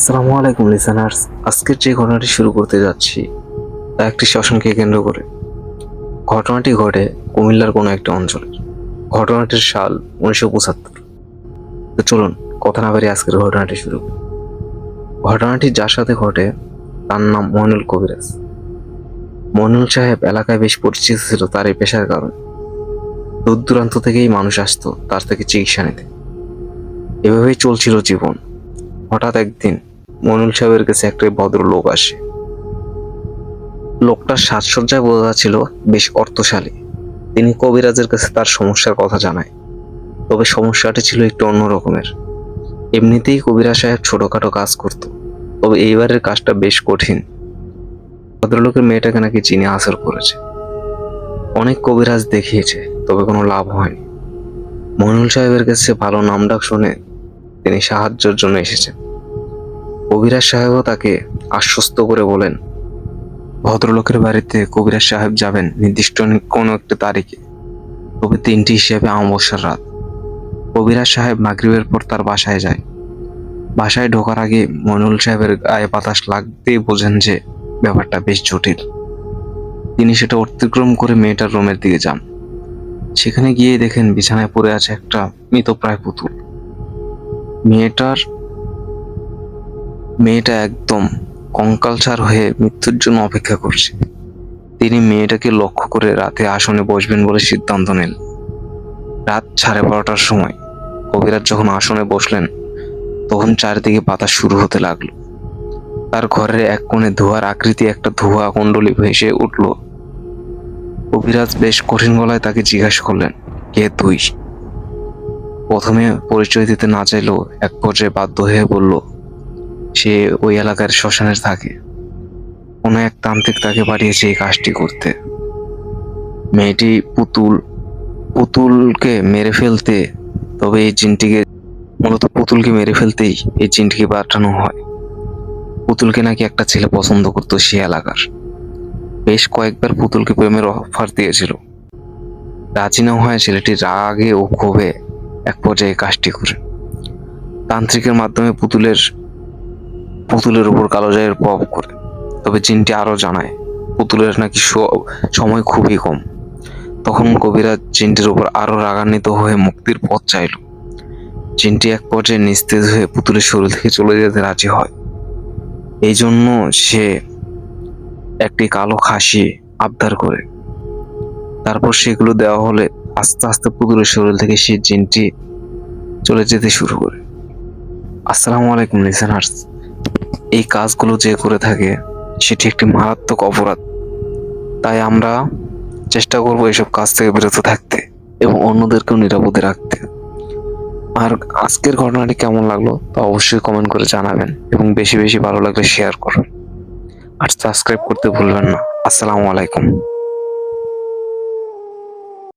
আসসালামু আলাইকুম লিসেনার্স। আজকের যে ঘটনাটি শুরু করতে যাচ্ছি তা একটি শ্মশানকে কেন্দ্র করে। ঘটনাটি ঘটে কুমিল্লার কোনো একটা অঞ্চলে। ঘটনাটির সাল 1975। তো চলুন কথা না বাড়িয়ে আজকের ঘটনাটি শুরু করি। ঘটনাটি যার সাথে ঘটে তার নাম মইনুল কবিরাজ। মইনুল সাহেব এলাকায় বেশ পরিচিত ছিল তার এই পেশার কারণে। দূর দূরান্ত থেকেই মানুষ আসতো তার থেকে চিকিৎসা নিতে। এভাবেই চলছিল জীবন। হঠাৎ একদিন মইনুল সাহেবের কাছে একটা ভদ্রলোক আসে। লোকটার সাজসজ্জায় বোঝা যাচ্ছিল বেশ অর্থশালী। তিনি কবিরাজের কাছে তার সমস্যার কথা জানায়, তবে সমস্যাটি ছিল একটু অন্য রকমের। এমনিতেই কবিরাজ সাহেব ছোটখাটো কাজ করত, তবে এইবারের কাজটা বেশ কঠিন। ভদ্রলোকের মেয়েটাকে নাকি চিনি আসর করেছে। অনেক কবিরাজ দেখিয়েছে, তবে কোনো লাভ হয়নি। মইনুল সাহেবের কাছে ভালো নামডাক শুনে তিনি সাহায্যের জন্য এসেছেন। কবিরাজ সাহেবও তাকে আশ্বস্ত করে বলেন, ভদ্রলোকের বাড়িতে কবিরাজ সাহেব যাবেন নির্দিষ্ট কোনো একটা তারিখে, তবে 3টি হিসেবে অমাবস্যার রাত। কবিরাজ সাহেব মাগরিবের পর তার বাসায় যায়। বাসায় ঢোকার আগে মইনুল সাহেবের গায়ে বাতাস লাগতেই বোঝেন যে ব্যাপারটা বেশ জটিল। তিনি সেটা অতিক্রম করে মেয়েটার রুমের দিকে যান। সেখানে গিয়ে দেখেন বিছানায় পড়ে আছে একটা মৃতপ্রায় পুতুল। মেয়েটা একদম কঙ্কালসার হয়ে মৃত্যুর জন্য অপেক্ষা করছে। তিনি মেয়েটাকে লক্ষ্য করে রাতে আসনে বসবেন বলে সিদ্ধান্ত নেন। রাত 12:30টার সময় কবিরাজ যখন আসনে বসলেন, তখন চারিদিকে বাতাস শুরু হতে লাগলো। তার ঘরের এক কোণে ধোঁয়ার আকৃতি একটা ধোঁয়া কুণ্ডলী ভেসে উঠল। কবিরাজ বেশ কঠিন গলায় তাকে জিজ্ঞাসা করলেন, কে তুই? প্রথমে পরিচয় দিতে না চাইলেও এক পর্যায়ে বাধ্য হয়ে বলল সে ওই এলাকার শ্মশানে থাকে। কোনো এক তান্ত্রিক তাকে পাঠিয়েছে এই কাজটি করতে। মেয়েটি পুতুলকে মেরে ফেলতে, তবে এই জিনটিকে মূলত পুতুলকে মেরে ফেলতেই এই জিনটিকে পাঠানো হয়। পুতুলকে নাকি একটা ছেলে পছন্দ করতো সে এলাকার। বেশ কয়েকবার পুতুলকে প্রেমের অফার দিয়েছিল। রাজি না হয় ছেলেটি রাগে ও ক্ষোভে এক পর্যায়ে কাজটি করে। তান্ত্রিকের মাধ্যমে পুতুলের উপর কালোজারের প্রভাব করে। তবে জিনটি আরো জানায় পুতুলের নাকি সময় খুবই কম। তখন কবিরাজ জিনটির উপর আরো রাগান্বিত হয়ে মুক্তির পথ চাইল। জিনটি এক পর্যায়ে নিস্তেজ হয়ে পুতুলের শরীর থেকে চলে যেতে রাজি হয়। এই জন্য সে একটি কালো খাসি আবদার করে। তারপর সেগুলো দেওয়া হলে আস্তে আস্তে পুতুলের শরীর থেকে সে জিনটি চলে যেতে শুরু করে। আসসালামু আলাইকুম লিসেনার্স। এই কাজগুলো যে করে থাকে সেটি একটি মারাত্মক অপরাধ। তাই আমরা চেষ্টা করব এসব কাজ থেকে বিরত থাকতে এবং অন্যদেরকেও নিরাপদে রাখতে। আর আজকের ঘটনাটি কেমন লাগলো তা অবশ্যই কমেন্ট করে জানাবেন এবং বেশি বেশি ভালো লাগলে শেয়ার করুন। আর সাবস্ক্রাইব করতে ভুলবেন না। আসসালামু আলাইকুম।